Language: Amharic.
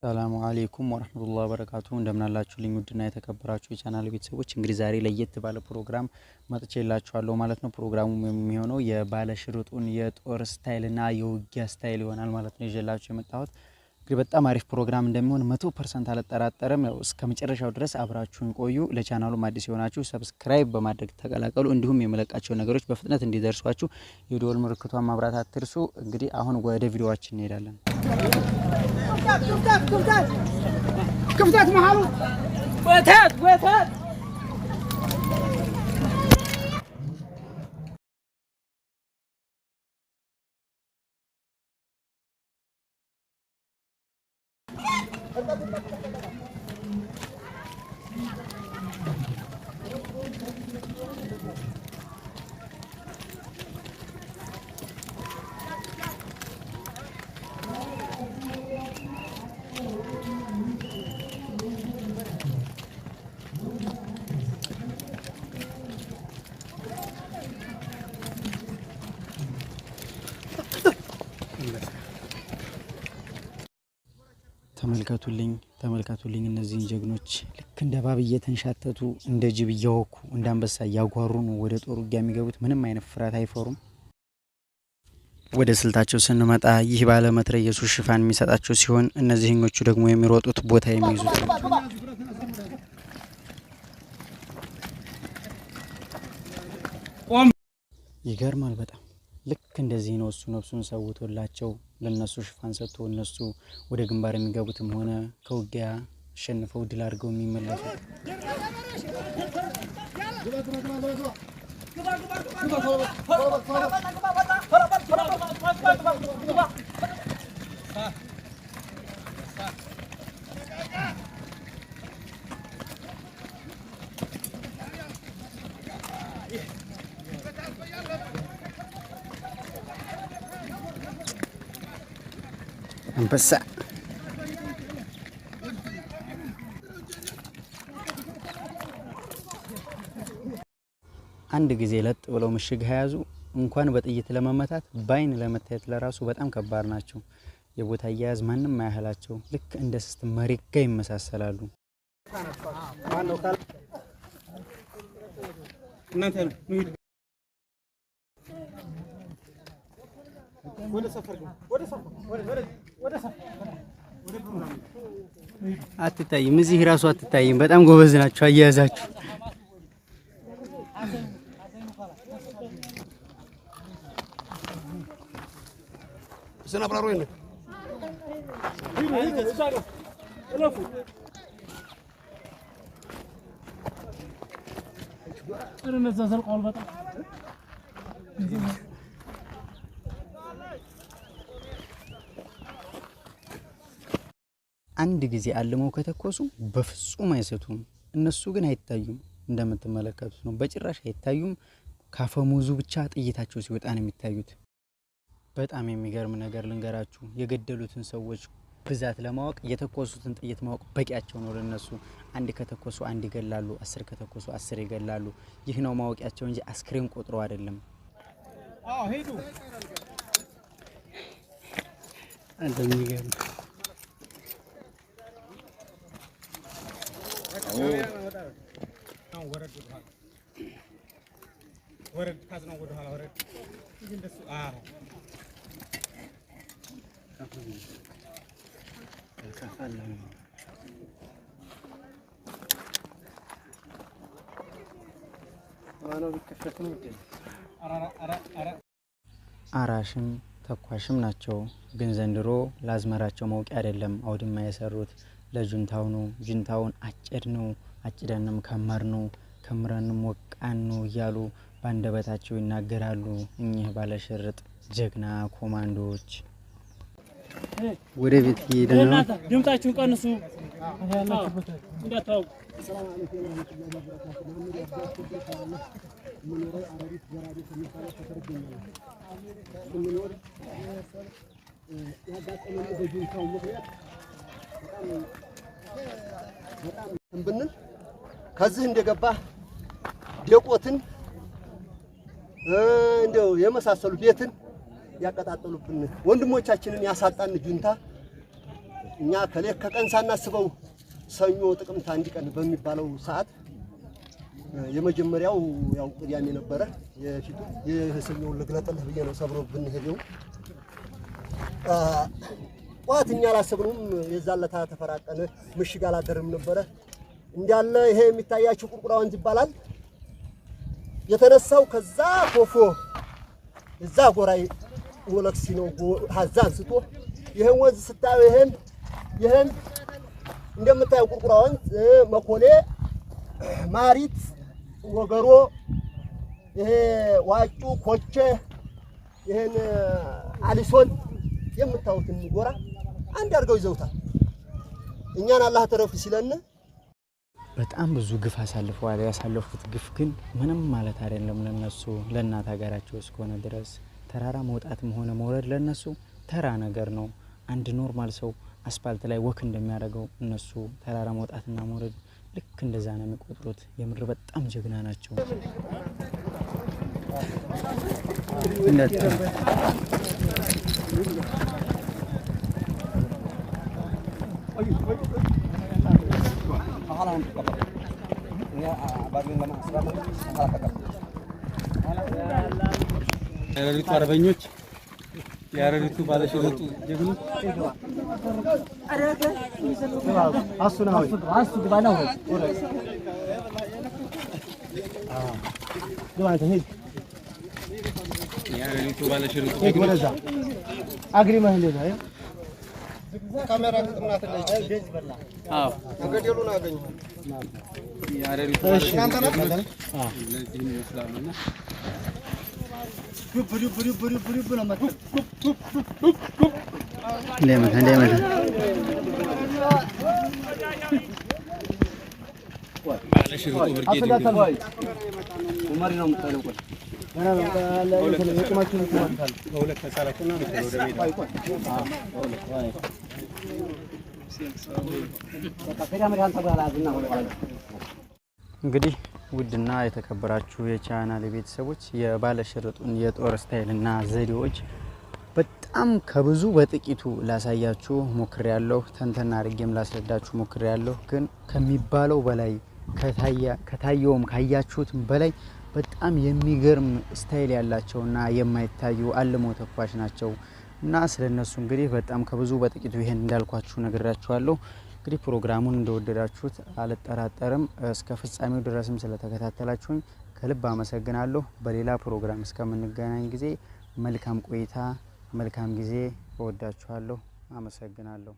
ሰላሙ አለይኩም ወራህመቱላሂ ወበረካቱሁ እንደምናላችሁልኝ ውድና የተከበራችሁ የቻናል ቤተሰቦች እንግዲህ ዛሬ ለየት ባለ ፕሮግራም መጥቼላችኋለሁ ማለት ነው። ፕሮግራሙ የሚሆነው የባለ ሽርጡን የጦር ስታይልና የውጊያ ስታይል ይሆናል ማለት ነው ይዤላችሁ የመጣሁት። እንግዲህ በጣም አሪፍ ፕሮግራም እንደሚሆን 100% አልጠራጠርም። ያው እስከመጨረሻው ድረስ አብራችሁን ቆዩ። ለቻናሉም አዲስ የሆናችሁ ሰብስክራይብ በማድረግ ተቀላቀሉ። እንዲሁም የመለቃቸው ነገሮች በፍጥነት እንዲደርሷችሁ የደወል ምልክቷን ማብራት አትርሱ። እንግዲህ አሁን ወደ ቪዲዮአችን እንሄዳለን። كفتات محلو وتات ተመልከቱልኝ እነዚህን ጀግኖች ልክ እንደ ባብ እየተንሻተቱ እንደ ጅብ እያወኩ እንደ አንበሳ እያጓሩ ነው ወደ ጦር ውጊያ የሚገቡት። ምንም አይነት ፍርሃት አይፈሩም። ወደ ስልታቸው ስንመጣ ይህ ባለ መትረየሱ ሽፋን የሚሰጣቸው ሲሆን እነዚህኞቹ ደግሞ የሚሮጡት ቦታ የሚይዙት ይገርማል በጣም። ልክ እንደዚህ ነው እሱ ነፍሱን ሰውቶላቸው ለነሱ ሽፋን ሰጥቶ እነሱ ወደ ግንባር የሚገቡትም ሆነ ከውጊያ አሸንፈው ድል አድርገው የሚመለሱ አንበሳ አንድ ጊዜ ለጥ ብለው ምሽግ ያዙ እንኳን በጥይት ለመመታት ባይን ለመታየት ለራሱ በጣም ከባድ ናቸው። የቦታ አያያዝ ማንንም ማያህላቸው ልክ እንደ ስስት መሬት ጋር ይመሳሰላሉ። አትታይም፣ እዚህ ራሱ አትታይም። በጣም ጎበዝ ናቸው አያያዛችሁ። አንድ ጊዜ አልመው ከተኮሱ በፍጹም አይሰቱም። እነሱ ግን አይታዩም፣ እንደምትመለከቱት ነው። በጭራሽ አይታዩም። ካፈሙዙ ብቻ ጥይታቸው ሲወጣ ነው የሚታዩት። በጣም የሚገርም ነገር ልንገራችሁ። የገደሉትን ሰዎች ብዛት ለማወቅ የተኮሱትን ጥይት ማወቅ በቂያቸው ነው ለነሱ። አንድ ከተኮሱ አንድ ይገላሉ፣ 10 ከተኮሱ 10 ይገላሉ። ይህ ነው ማወቂያቸው እንጂ አስክሬን ቆጥሮ አይደለም። ሄዱ እንደሚገርም ወረድ ካዝናው ወደ ኋላ ወረድ እንደሱ አራሽም ተኳሽም ናቸው። ግን ዘንድሮ ላዝመራቸው መውቂያ አይደለም አውድማ የሰሩት ለጁንታው ነው። ጁንታውን አጭደንም ከመርነው ከምረንም ወቃን ነው እያሉ ባንደበታቸው ይናገራሉ። እኚህ ባለሽርጥ ጀግና ኮማንዶዎች ወደ ቤት ይሄዳሉ። ድምጣችሁን ቀንሱ እንዳታው ብንል ከዚህ እንደገባ ዴቆትን እንደው የመሳሰሉ ቤትን ያቀጣጠሉብን ወንድሞቻችንን ያሳጣን ጁንታ እኛ ከሌት ከቀን ሳናስበው ሰኞ ጥቅምት 1 ቀን በሚባለው ሰዓት የመጀመሪያው ያው ቅዳሜ ነበረ የፊቱ የሰኞውን ልግለጥልህ ብዬ ነው ሰብሮ ብንሄደው ቋትኛ አላሰብንም የዛለታ ተፈራቀነ ምሽግ አላደረም ነበረ እንዳለ ይሄ የሚታያችሁ ቁርቁራ ወንዝ ይባላል የተነሳው ከዛ ፎፎ እዛ ጎራይ ወለክሲ ነው ሀዛን ስቶ ይሄን ወንዝ ስታዩ ይሄን እንደምታዩ ቁርቁራ ወንዝ መኮሌ ማሪት ወገሮ ይሄ ዋጩ ኮቼ ይሄን አሊሶን የምታዩትን ጎራ አንድ አድርገው ይዘውታል እኛን አላህ ተረፍ ሲለን በጣም ብዙ ግፍ አሳልፈዋል ያሳለፉት ግፍ ግን ምንም ማለት አይደለም ለነሱ ለእናት ሀገራቸው እስከሆነ ድረስ ተራራ መውጣትም ሆነ መውረድ ለነሱ ተራ ነገር ነው አንድ ኖርማል ሰው አስፋልት ላይ ወክ እንደሚያደርገው እነሱ ተራራ መውጣትና መውረድ ልክ እንደዛ ነው የሚቆጥሩት የምር በጣም ጀግና ናቸው ያረሪቱ አርበኞች ያረሪቱ ባለሽርጡ ጀግኖች አሱናው አሱ ግባናው ግባንተ ሄድ ያረሪቱ ባለሽርጡ ወደዛ አግሪ ማህሌ ነው ካሜራ ከተምናት ላይ ቤዝ በላ አዎ ገደሉን አገኙ ያረሪቱ እናንተ ናችሁ ለዚህ ይመስላልና ዱብ ነው ማለት ለምን ባለሽርጡ ብርጌድ ኡመሪ ነው የምትለው በሁለት ተሳላችሁና ወደ ሜዳ እንግዲህ ውድና የተከበራችሁ የቻናል ቤተሰቦች የባለሽርጡን የጦር ስታይልና ዘዴዎች በጣም ከብዙ በጥቂቱ ላሳያችሁ ሞክሬያለሁ ተንተና አድርጌም ላስረዳችሁ ሞክሬያለሁ ግን ከሚባለው በላይ ከታየውም ካያችሁት በላይ በጣም የሚገርም ስታይል ያላቸውና የማይታዩ አልሞ ተኳሽ ናቸው እና ስለነሱ እንግዲህ በጣም ከብዙ በጥቂቱ ይሄን እንዳልኳችሁ ነግራችኋለሁ እንግዲህ ፕሮግራሙን እንደወደዳችሁት አልጠራጠርም እስከ ፍጻሜው ድረስም ስለተከታተላችሁኝ ከልብ አመሰግናለሁ በሌላ ፕሮግራም እስከምንገናኝ ጊዜ መልካም ቆይታ መልካም ጊዜ ወዳችኋለሁ አመሰግናለሁ